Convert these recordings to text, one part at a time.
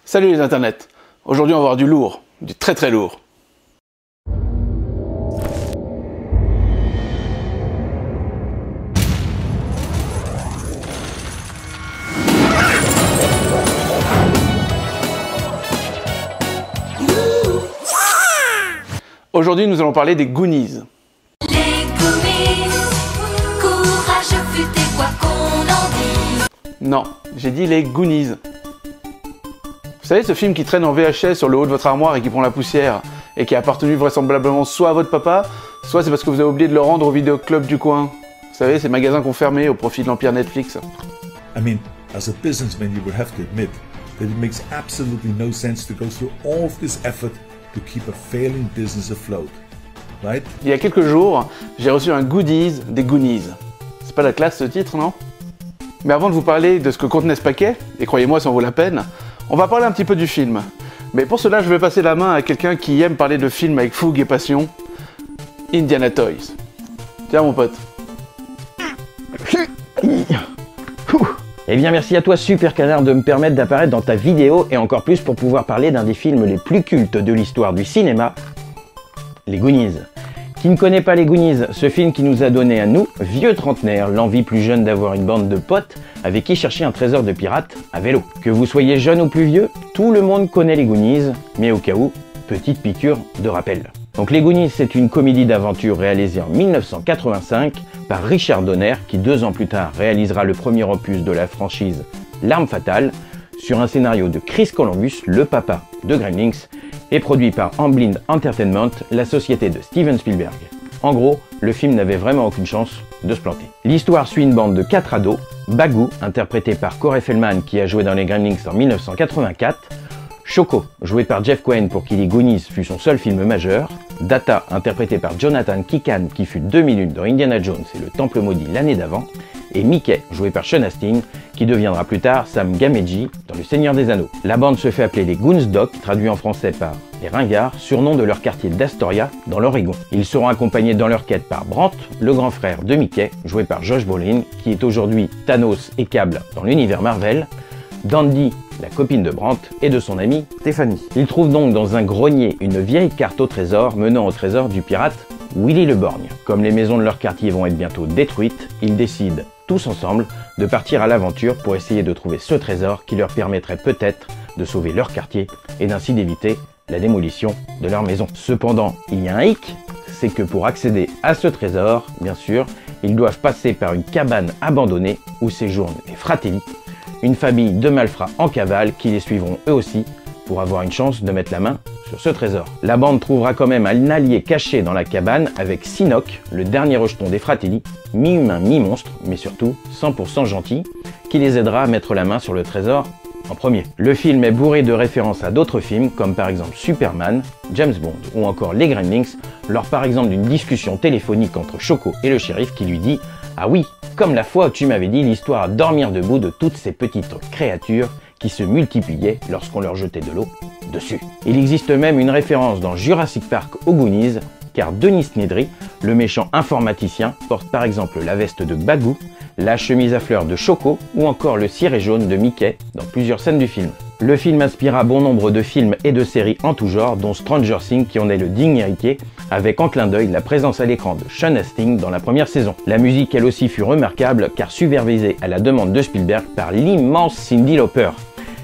Salut les internets. Aujourd'hui on va voir du lourd, du très très lourd. Aujourd'hui nous allons parler des Goonies. Les Goonies, courageux futé quoi qu'on en dise. Non, j'ai dit les Goonies. Vous savez ce film qui traîne en VHS sur le haut de votre armoire et qui prend la poussière et qui a appartenu vraisemblablement soit à votre papa, soit c'est parce que vous avez oublié de le rendre au vidéoclub du coin. Vous savez, ces magasins qu'on fermait au profit de l'empire Netflix. I mean, as a businessman, you would have to admit that it makes absolutely no sense to go through all of this effort to keep a failing business afloat, right? Il y a quelques jours, j'ai reçu un goodies des Goonies. C'est pas la classe ce titre, non? Mais avant de vous parler de ce que contenait ce paquet, et croyez-moi ça en vaut la peine, on va parler un petit peu du film. Mais pour cela, je vais passer la main à quelqu'un qui aime parler de films avec fougue et passion. Indiana Toys. Tiens mon pote. Eh bien merci à toi Super Canard de me permettre d'apparaître dans ta vidéo et encore plus pour pouvoir parler d'un des films les plus cultes de l'histoire du cinéma, les Goonies. Qui ne connaît pas les Goonies, ce film qui nous a donné à nous, vieux trentenaires, l'envie plus jeune d'avoir une bande de potes avec qui chercher un trésor de pirate à vélo. Que vous soyez jeune ou plus vieux, tout le monde connaît les Goonies, mais au cas où, petite piqûre de rappel. Donc les Goonies, c'est une comédie d'aventure réalisée en 1985 par Richard Donner, qui 2 ans plus tard réalisera le premier opus de la franchise L'Arme Fatale, sur un scénario de Chris Columbus, le papa de Gremlins, et produit par Amblin Entertainment, la société de Steven Spielberg. En gros, le film n'avait vraiment aucune chance de se planter. L'histoire suit une bande de 4 ados, Bagoo, interprété par Corey Feldman qui a joué dans les Gremlins en 1984, Choco, joué par Jeff Cohen pour qui les Goonies fut son seul film majeur, Data, interprété par Jonathan Kikan qui fut 2 minutes dans Indiana Jones et le Temple Maudit l'année d'avant, et Mickey, joué par Sean Astin, qui deviendra plus tard Sam Gameji dans Le Seigneur des Anneaux. La bande se fait appeler les Goonsdock, traduit en français par les Ringards, surnom de leur quartier d'Astoria, dans l'Oregon. Ils seront accompagnés dans leur quête par Brandt, le grand frère de Mickey, joué par Josh Brolin, qui est aujourd'hui Thanos et Cable dans l'univers Marvel, Dandy, la copine de Brandt, et de son amie Stéphanie. Ils trouvent donc dans un grenier une vieille carte au trésor menant au trésor du pirate Willy le Borgne. Comme les maisons de leur quartier vont être bientôt détruites, ils décident, tous ensemble, de partir à l'aventure pour essayer de trouver ce trésor qui leur permettrait peut-être de sauver leur quartier et d'ainsi d'éviter la démolition de leur maison. Cependant, il y a un hic, c'est que pour accéder à ce trésor, bien sûr, ils doivent passer par une cabane abandonnée où séjournent les Fratelli, une famille de malfrats en cavale qui les suivront eux aussi pour avoir une chance de mettre la main sur ce trésor. La bande trouvera quand même un allié caché dans la cabane avec Sinoc, le dernier rejeton des Fratelli, mi-humain, mi-monstre, mais surtout 100% gentil, qui les aidera à mettre la main sur le trésor en premier. Le film est bourré de références à d'autres films, comme par exemple Superman, James Bond ou encore les Gremlins, lors par exemple d'une discussion téléphonique entre Choco et le shérif qui lui dit « Ah oui, comme la fois où tu m'avais dit l'histoire à dormir debout de toutes ces petites créatures qui se multipliaient lorsqu'on leur jetait de l'eau dessus. » Il existe même une référence dans Jurassic Park aux Goonies, car Denis Nedry, le méchant informaticien, porte par exemple la veste de Bagoo, la chemise à fleurs de Choco ou encore le ciré jaune de Mickey dans plusieurs scènes du film. Le film inspira bon nombre de films et de séries en tout genre, dont Stranger Things qui en est le digne héritier, avec en clin d'œil la présence à l'écran de Sean Astin dans la première saison. La musique elle aussi fut remarquable car supervisée à la demande de Spielberg par l'immense Cyndi Lauper.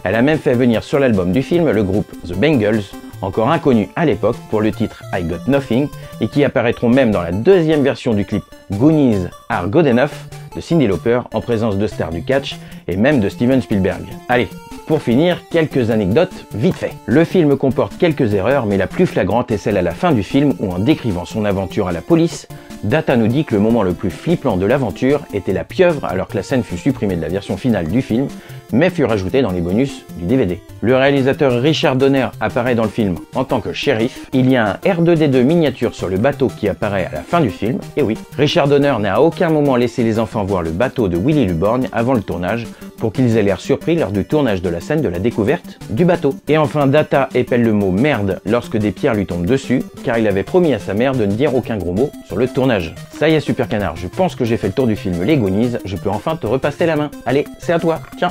Elle a même fait venir sur l'album du film le groupe The Bangles, encore inconnu à l'époque pour le titre I Got Nothing, et qui apparaîtront même dans la deuxième version du clip Goonies Are Good Enough de Cyndi Lauper en présence de stars du catch et même de Steven Spielberg. Allez, pour finir, quelques anecdotes vite fait. Le film comporte quelques erreurs, mais la plus flagrante est celle à la fin du film où en décrivant son aventure à la police, Data nous dit que le moment le plus flippant de l'aventure était la pieuvre alors que la scène fut supprimée de la version finale du film, mais fut rajoutée dans les bonus du DVD. Le réalisateur Richard Donner apparaît dans le film en tant que shérif. Il y a un R2D2 miniature sur le bateau qui apparaît à la fin du film, et oui, Richard Donner n'a à aucun moment laissé les enfants voir le bateau de Willy le Borgne avant le tournage, pour qu'ils aient l'air surpris lors du tournage de la scène de la découverte du bateau. Et enfin, Data épelle le mot merde lorsque des pierres lui tombent dessus, car il avait promis à sa mère de ne dire aucun gros mot sur le tournage. Ça y est Super Canard, je pense que j'ai fait le tour du film Les Goonies, je peux enfin te repasser la main. Allez, c'est à toi, tiens.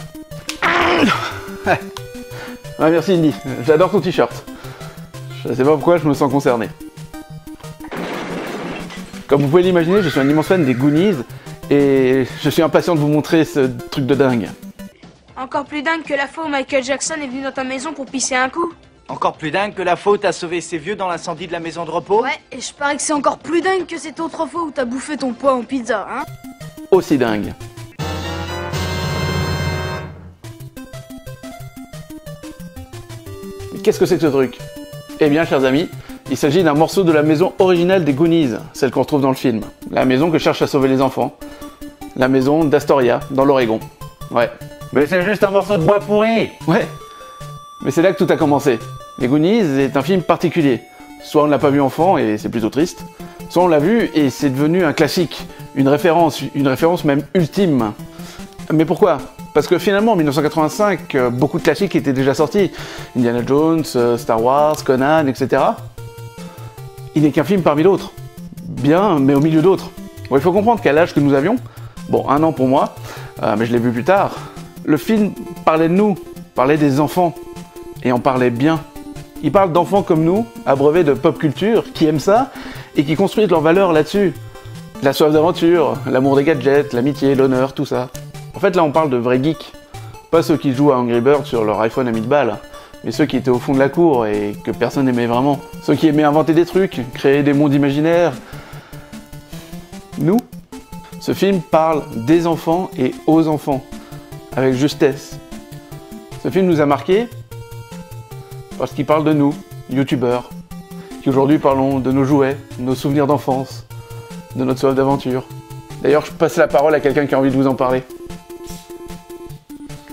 Ouais, merci Indy, j'adore ton t-shirt. Je sais pas pourquoi je me sens concerné. Comme vous pouvez l'imaginer, je suis un immense fan des Goonies et je suis impatient de vous montrer ce truc de dingue. Encore plus dingue que la fois où Michael Jackson est venu dans ta maison pour pisser un coup. Encore plus dingue que la fois où t'as sauvé ces vieux dans l'incendie de la maison de repos. Ouais, et je parie que c'est encore plus dingue que cette autre fois où t'as bouffé ton poids en pizza, hein. Aussi dingue. Mais qu'est-ce que c'est que ce truc? Eh bien, chers amis, il s'agit d'un morceau de la maison originale des Goonies, celle qu'on retrouve dans le film. La maison que cherchent à sauver les enfants. La maison d'Astoria, dans l'Oregon. Ouais. Mais c'est juste un morceau de bois pourri. Ouais. Mais c'est là que tout a commencé. Les Goonies est un film particulier. Soit on ne l'a pas vu enfant et c'est plutôt triste, soit on l'a vu et c'est devenu un classique, une référence même ultime. Mais pourquoi? Parce que finalement en 1985, beaucoup de classiques étaient déjà sortis. Indiana Jones, Star Wars, Conan, etc. Il n'est qu'un film parmi d'autres. Bien, mais au milieu d'autres. Bon, il faut comprendre qu'à l'âge que nous avions, bon, 1 an pour moi, mais je l'ai vu plus tard, le film parlait de nous, parlait des enfants, et en parlait bien. Il parle d'enfants comme nous, abreuvés de pop culture, qui aiment ça, et qui construisent leurs valeurs là-dessus. La soif d'aventure, l'amour des gadgets, l'amitié, l'honneur, tout ça. En fait, là, on parle de vrais geeks. Pas ceux qui jouent à Angry Birds sur leur iPhone à 1000 balles, mais ceux qui étaient au fond de la cour et que personne n'aimait vraiment. Ceux qui aimaient inventer des trucs, créer des mondes imaginaires. Nous, ce film parle des enfants et aux enfants, avec justesse. Ce film nous a marqués parce qu'il parle de nous, youtubeurs, qui aujourd'hui parlons de nos jouets, de nos souvenirs d'enfance, de notre soif d'aventure. D'ailleurs, je passe la parole à quelqu'un qui a envie de vous en parler.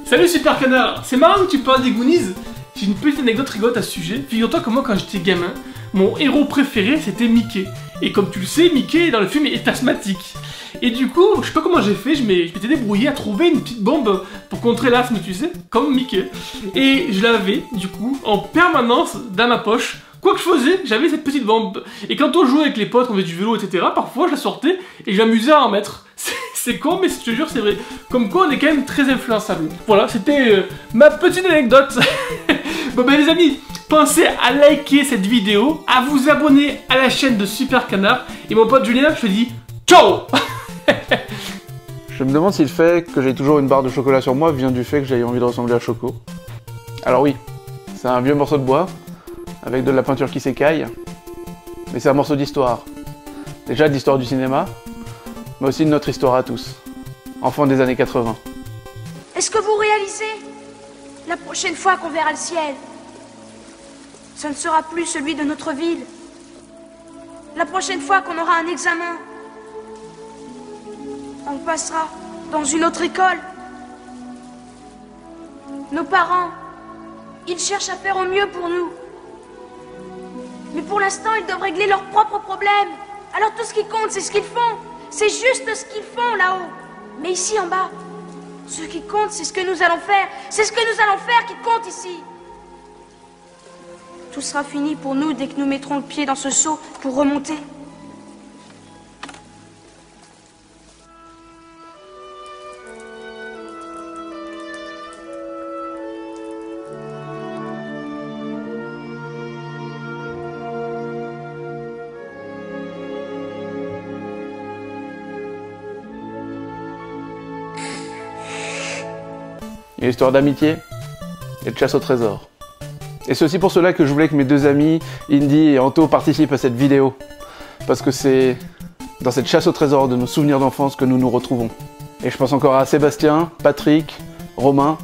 Salut Super Canard, c'est marrant que tu parles des Goonies. J'ai une petite anecdote rigolote à ce sujet. Figure-toi que moi quand j'étais gamin, mon héros préféré c'était Mickey. Et comme tu le sais, Mickey dans le film est asthmatique. Et du coup, je sais pas comment j'ai fait, je m'étais débrouillé à trouver une petite bombe pour contrer l'asthme, tu sais, comme Mickey. Et je l'avais, du coup, en permanence dans ma poche. Quoi que je faisais, j'avais cette petite bombe. Et quand on jouait avec les potes, on faisait du vélo, etc., parfois je la sortais et je m'amusais à en mettre. C'est con, mais je te jure, c'est vrai. Comme quoi, on est quand même très influençable. Voilà, c'était ma petite anecdote. Bon ben les amis, pensez à liker cette vidéo, à vous abonner à la chaîne de Super Canard. Et mon pote Julien, je te dis ciao. Je me demande si le fait que j'ai toujours une barre de chocolat sur moi vient du fait que j'ai envie de ressembler à Choco. Alors oui, c'est un vieux morceau de bois, avec de la peinture qui s'écaille, mais c'est un morceau d'histoire. Déjà d'histoire du cinéma, mais aussi de notre histoire à tous, enfants des années 80. Est-ce que vous réalisez? La prochaine fois qu'on verra le ciel, ce ne sera plus celui de notre ville. La prochaine fois qu'on aura un examen, on passera dans une autre école. Nos parents, ils cherchent à faire au mieux pour nous. Mais pour l'instant, ils doivent régler leurs propres problèmes. Alors tout ce qui compte, c'est ce qu'ils font. C'est juste ce qu'ils font là-haut. Mais ici en bas, ce qui compte, c'est ce que nous allons faire. C'est ce que nous allons faire qui compte ici. Tout sera fini pour nous dès que nous mettrons le pied dans ce seau pour remonter. Il y a une histoire d'amitié et de chasse au trésor. Et c'est aussi pour cela que je voulais que mes deux amis, Indy et Anto, participent à cette vidéo. Parce que c'est dans cette chasse au trésor de nos souvenirs d'enfance que nous nous retrouvons. Et je pense encore à Sébastien, Patrick, Romain,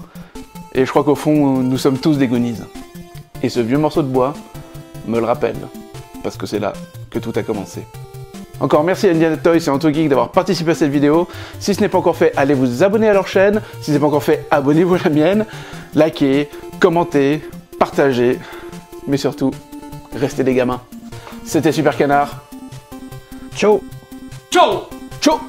et je crois qu'au fond, nous sommes tous des Goonies. Et ce vieux morceau de bois me le rappelle, parce que c'est là que tout a commencé. Encore merci à Indiana Toys et Anto Geek d'avoir participé à cette vidéo. Si ce n'est pas encore fait, allez vous abonner à leur chaîne. Si ce n'est pas encore fait, abonnez-vous à la mienne. Likez, commentez, partagez. Mais surtout, restez des gamins. C'était Super Canard. Ciao. Ciao. Ciao.